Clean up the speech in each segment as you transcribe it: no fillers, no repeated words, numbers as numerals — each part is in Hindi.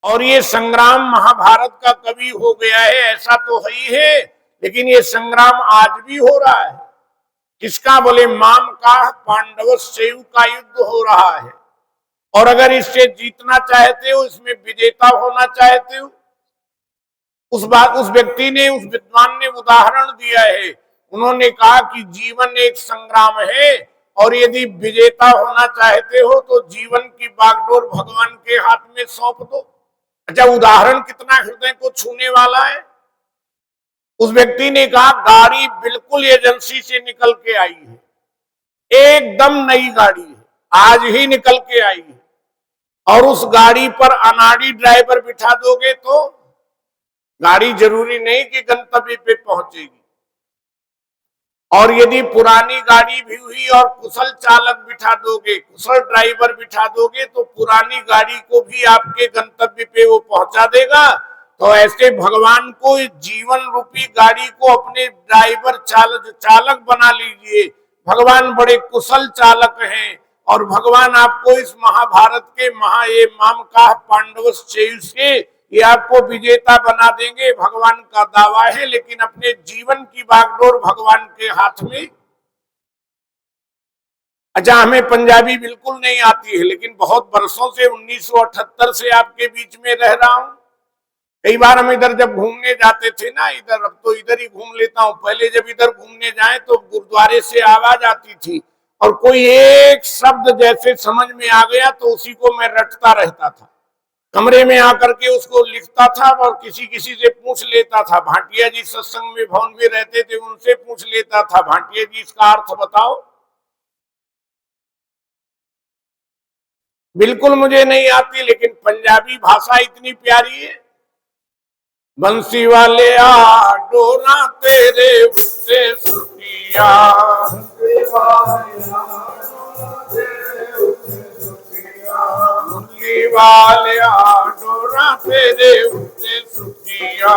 और ये संग्राम महाभारत का कवि हो गया है ऐसा तो है ही है, लेकिन ये संग्राम आज भी हो रहा है। किसका? बोले माम का पांडव सेव का युद्ध हो रहा है। और अगर इससे जीतना चाहते हो, इसमें विजेता होना चाहते हो, उस व्यक्ति ने, उस विद्वान ने उदाहरण दिया है। उन्होंने कहा कि जीवन एक संग्राम है और यदि विजेता होना चाहते हो तो जीवन की बागडोर भगवान के हाथ में सौंप दो। अच्छा, उदाहरण कितना हृदय को छूने वाला है। उस व्यक्ति ने कहा गाड़ी बिल्कुल एजेंसी से निकल के आई है, एकदम नई गाड़ी है, आज ही निकल के आई है, और उस गाड़ी पर अनाड़ी ड्राइवर बिठा दोगे तो गाड़ी जरूरी नहीं कि गंतव्य पे पहुंचेगी। और यदि पुरानी गाड़ी भी हुई और कुशल चालक बिठा दोगे, कुशल ड्राइवर बिठा दोगे, तो पुरानी गाड़ी को भी आपके गंतव्य पे वो पहुंचा देगा। तो ऐसे भगवान को जीवन रूपी गाड़ी को अपने ड्राइवर चालक बना लीजिए। भगवान बड़े कुशल चालक हैं और भगवान आपको इस महाभारत के माम का पांडव से ये आपको विजेता बना देंगे, भगवान का दावा है। लेकिन अपने जीवन की बागडोर भगवान के हाथ में। अच्छा, हमें पंजाबी बिल्कुल नहीं आती है, लेकिन बहुत वर्षों से 1978 से आपके बीच में रह रहा हूं। कई बार हम इधर जब घूमने जाते थे ना, इधर, अब तो इधर ही घूम लेता हूं, पहले जब इधर घूमने जाए तो गुरुद्वारे से आवाज आती थी और कोई एक शब्द जैसे समझ में आ गया तो उसी को मैं रटता रहता था। कमरे में आकर के उसको लिखता था और किसी किसी से पूछ लेता था। भाटिया जी सत्संग में भवन में रहते थे, उनसे पूछ लेता था, भाटिया जी इसका अर्थ बताओ। बिल्कुल मुझे नहीं आती, लेकिन पंजाबी भाषा इतनी प्यारी है। बंसी वाले आ डोरा तेरे उत्ते सुटिया, मुरली वाले आ डोरा तेरे उत्ते सुटिया,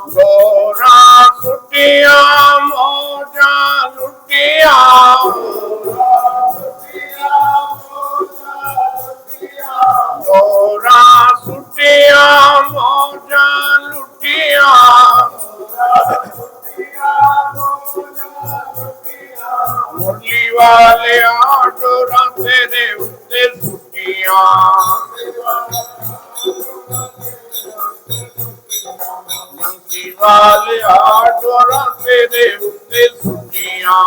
डोरा सुटिया मौजा लुटिया, डोरा सुटिया मौजा लुटिया, मुरली वाले आ डोरा तेरे उत्ते सुटिया, बंसी वाले आ डोरा तेरे उत्ते सुटिया,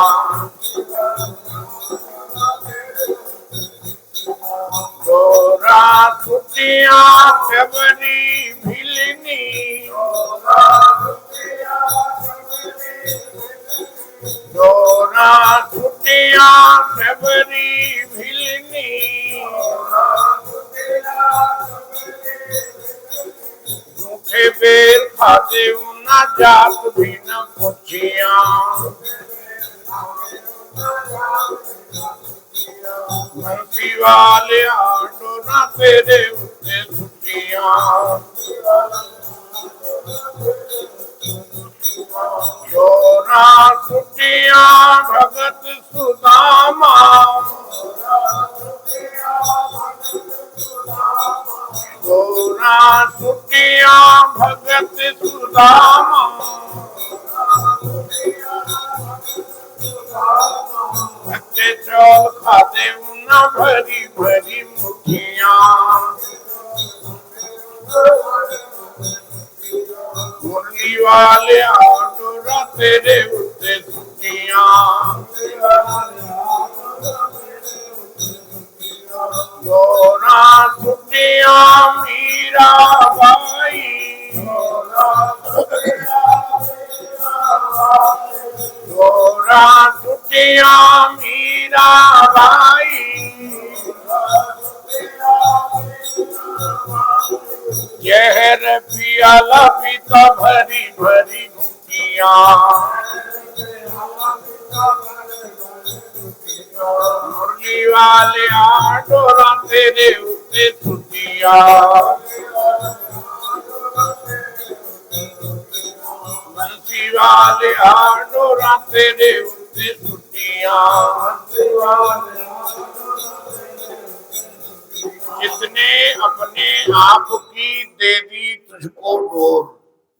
डोरा सुटिया सबरी भिलनी, डोरा सुटिया सबरी भिलनी, झूठे बेर खाते ना जात भी न पूछिया, बंसी वाले आ डोरा तेरे उत्ते सुटिया, डोरा सुटिया भगत सुदामा, डोरा सुटिया भगत सुदामा, बच्चे चौल खाते न भरी भरी मुठिया, मुरली वाले आ डोरा तेरे उत्ते सुटिया, डोरा सुटिया मीरा बाई, डोरा सुटिया मीरा बाई, जहर पियाला पीता भरी भरी घुटिया, मुरली वाले आ डोरा तेरे उत्ते सुटिया, बंसी वाले आ डोरा तेरे उत्ते सुटिया, अपने आप की दे दी तुझको डोर,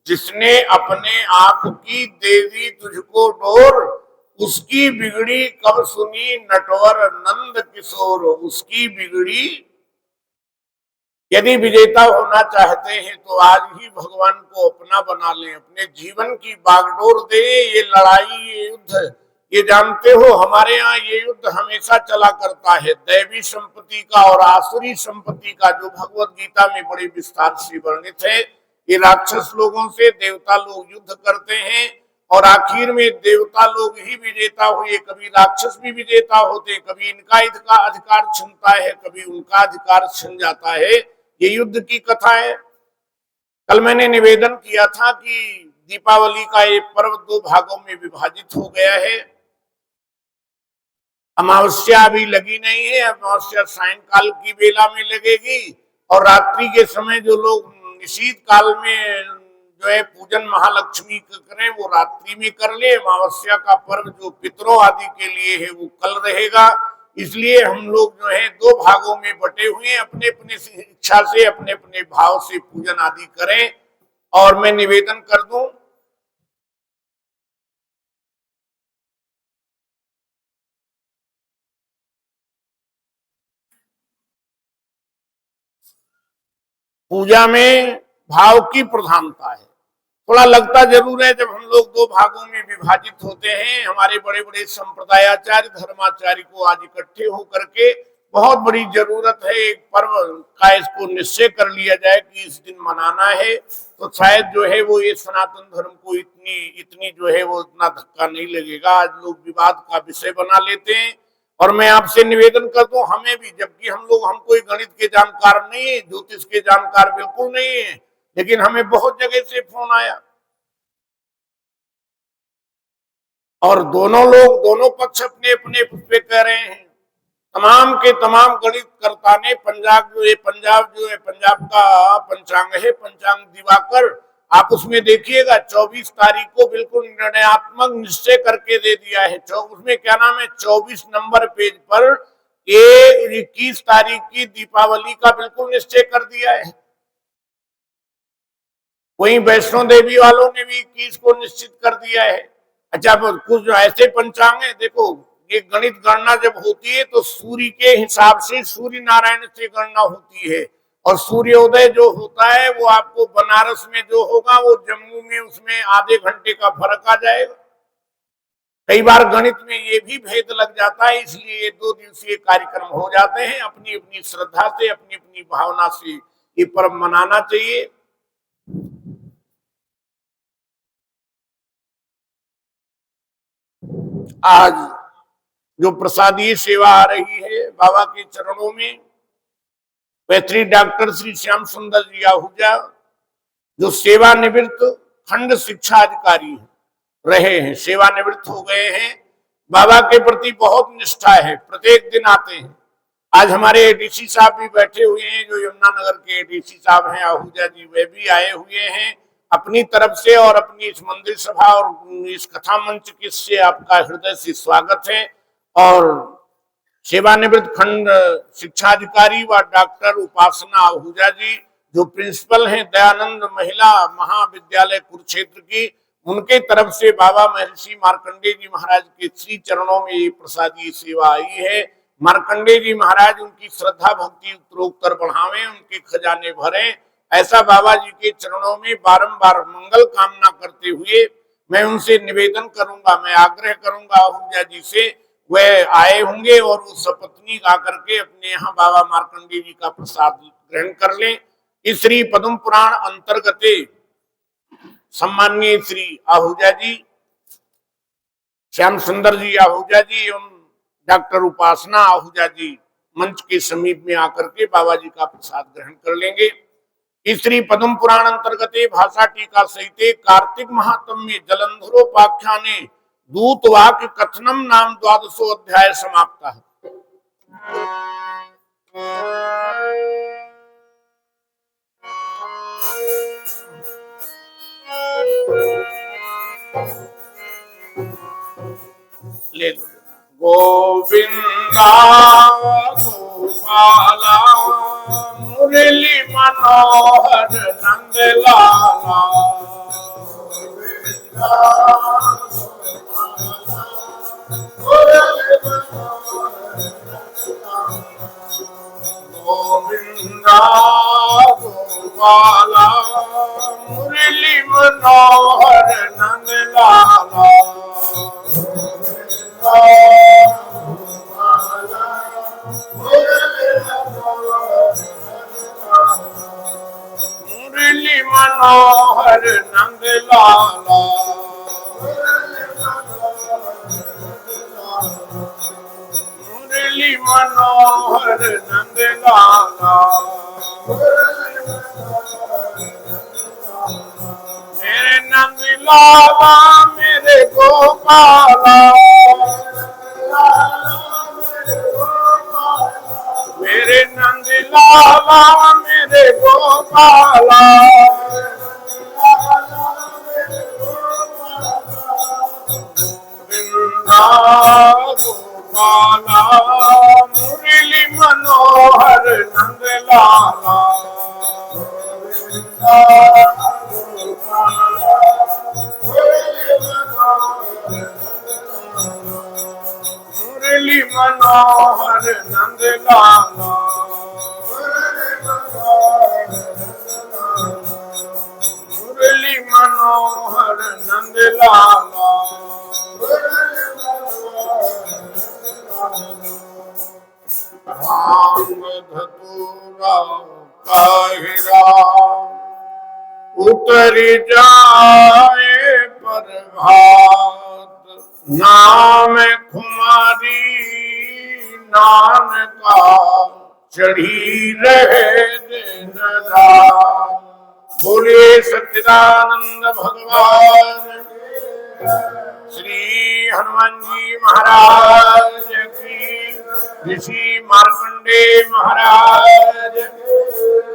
जिसने अपने आप की दे दी तुझको डोर, उसकी बिगड़ी कब सुनी नटवर नंद किशोर, उसकी बिगड़ी। यदि विजेता होना चाहते हैं तो आज ही भगवान को अपना बना लें, अपने जीवन की बागडोर दे। ये लड़ाई, ये युद्ध, ये जानते हो हमारे यहाँ ये युद्ध हमेशा चला करता है, दैवी संपत्ति का और आसुरी संपत्ति का, जो भगवत गीता में बड़ी विस्तार से वर्णित है। ये राक्षस लोगों से देवता लोग युद्ध करते हैं और आखिर में देवता लोग ही विजेता हुए। कभी राक्षस भी विजेता होते, कभी इनका अधिकार छिनता है, कभी उनका अधिकार छिन जाता है। ये युद्ध की कथा है। कल मैंने निवेदन किया था कि दीपावली का ये पर्व दो भागों में विभाजित हो गया है। अमावस्या अभी लगी नहीं है, अमावस्या सायंकाल की बेला में लगेगी और रात्रि के समय जो लोग निशीत काल में जो है पूजन महालक्ष्मी करें वो रात्रि में कर ले। अमावस्या का पर्व जो पितरों आदि के लिए है वो कल रहेगा। इसलिए हम लोग जो है दो भागों में बटे हुए, अपने अपने इच्छा से, अपने अपने भाव से पूजन आदि करें। और मैं निवेदन कर दूं, पूजा में भाव की प्रधानता है। थोड़ा लगता जरूर है जब हम लोग दो भागों में विभाजित होते हैं। हमारे बड़े बड़े संप्रदायाचार्य धर्माचार्य को आज इकट्ठे होकर के बहुत बड़ी जरूरत है एक पर्व का, इसको निश्चय कर लिया जाए कि इस दिन मनाना है, तो शायद जो है वो ये सनातन धर्म को इतनी जो है वो इतना धक्का नहीं लगेगा। आज लोग विवाद का विषय बना लेते हैं। और मैं आपसे निवेदन कर दूं, हमें भी, जबकि हम कोई गणित के जानकार नहीं है, ज्योतिष के जानकार बिल्कुल नहीं है, लेकिन हमें बहुत जगह से फोन आया और दोनों पक्ष अपने अपने पे कह रहे हैं। तमाम के तमाम गणित कर्ता ने पंजाब जो है पंजाब का पंचांग है, पंचांग दिवाकर, आप उसमें देखिएगा 24 तारीख को बिल्कुल निर्णयात्मक निश्चय करके दे दिया है। उसमें क्या नाम है, 24 नंबर पेज पर 21 तारीख की दीपावली का बिल्कुल निश्चय कर दिया है। वहीं वैष्णो देवी वालों ने भी 21 को निश्चित कर दिया है। अच्छा, कुछ ऐसे पंचांग है, देखो ये गणित गणना जब होती है तो सूर्य के हिसाब से सूर्य नारायण से गणना होती है, और सूर्योदय जो होता है वो आपको बनारस में जो होगा वो जम्मू में उसमें आधे घंटे का फर्क आ जाएगा। कई बार गणित में ये भी भेद लग जाता है, इसलिए ये 2 दिवसीय कार्यक्रम हो जाते हैं। अपनी अपनी श्रद्धा से, अपनी अपनी भावना से ये पर्व मनाना चाहिए। आज जो प्रसादीय सेवा आ रही है बाबा के चरणों में, वैतरी डॉक्टर श्री श्याम सुंदर जी आहूजा जो सेवानिवृत्त खंड शिक्षा अधिकारी रहे हैं, सेवानिवृत्त हो गए हैं, बाबा के प्रति बहुत निष्ठा है, प्रत्येक दिन आते हैं। आज हमारे एडीसी साहब भी बैठे हुए हैं, जो यमुनानगर के एडीसी साहब हैं आहूजा जी, वे भी आए हुए हैं अपनी तरफ से, और अपनी इस मंदिर सभा और इस कथा मंच के से आपका हृदय से स्वागत है। और सेवानिवृत्त खंड शिक्षाधिकारी व डॉक्टर उपासना आहूजा जी जो प्रिंसिपल हैं दयानंद महिला महाविद्यालय कुरुक्षेत्र की, उनके तरफ से बाबा महर्षि मार्कंडेय जी महाराज के श्री चरणों में ये प्रसादी सेवा आई है। मार्कंडेय जी महाराज उनकी श्रद्धा भक्ति उत्तरोत्तर बढ़ावें, उनके खजाने भरें, ऐसा बाबा जी के चरणों में बारंबार मंगल कामना करते हुए मैं उनसे निवेदन करूंगा, मैं आग्रह करूंगा आहूजा जी से, वह आए होंगे और वो सपत्नी आकर के अपने यहाँ बाबा मार्कंडेय जी का प्रसाद ग्रहण कर लें। इस श्री पद्म पुराण अंतर्गत सम्माननीय श्री आहूजा जी, श्याम सुंदर जी आहूजा जी एवं डॉक्टर उपासना आहूजा जी मंच के समीप में आकर के बाबा जी का प्रसाद ग्रहण कर लेंगे। इस श्री पद्म पुराण अंतर्गत भाषा टीका सहित कार्तिक महात्म्य जलंधरोपाख्याने दूत वाक्य कथनम नाम 12 अध्याय समाप्त है। ले लो। गोविंदा गोपाला मुरली मनोहर नंद लाला। गोविंदा गोपाला मुरली मनोहर नंद लाला। मुरली मनोहर नंद लाला। मुरली मनोहर नंद लाला। मेरे नंद लाला मेरे गोपाला। मेरे नंद लाला मेरे गोपाला। वृंदा गोपाला मुरली मनोहर नंद लाला। मुरली मनोहर नंद लाला। मुरली मनोहर नंद लाला। भांग धतूरा काहिरा उतरी जाए प्रभात। नाम खुमारी नानका चढ़ी रहे दिन रात। बोलिए सच्चिदानंद भगवान श्री हनुमान जी महाराज की। ऋषि मार्कंडे महाराज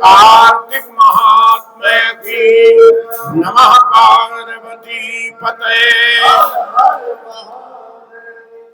कार्तिक महात्म्य की। नमः पार्वती पते।